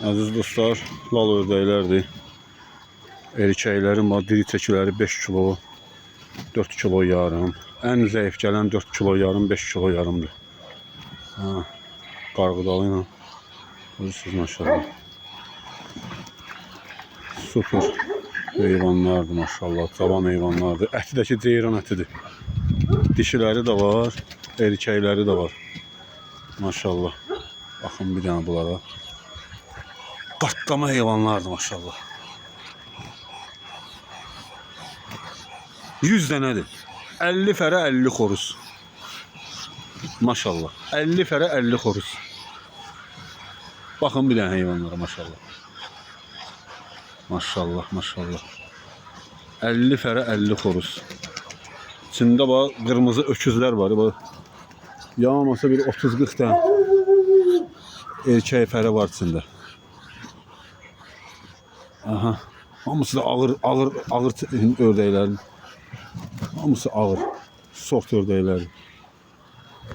Aziz dostlar, lal ördəklərdir. Erkəklərin var, diri çəkiləri 5 kilo, 4 kilo yarım. Ən zəif gələn 4 kilo yarım, 5 kilo yarımdır. Qarğıdalı ilə. Görürsünüz maşallah. Super heyvanlardır maşallah, cavan heyvanlardır. Əti də ki ceyran ətidir. Dişiləri də var, erkəkləri də var. Maşallah. Baxın bir dənə bunlara. Qartlama heyvanlardır maşallah. 100 dənədir. 50 fərə 50 xoruz. Maşallah. 50 fərə 50 xoruz. Baxın bir dənə heyvanlara maşallah. Maşallah, maşallah. 50 fərə 50 xoruz. İçində bax qırmızı öküzlər var. Yağmasa bir 30-40 dənə erkək fərə var içində. Aha. Hamısı da ağır ördəklərin. Hamısı ağır. Sort ördəklər.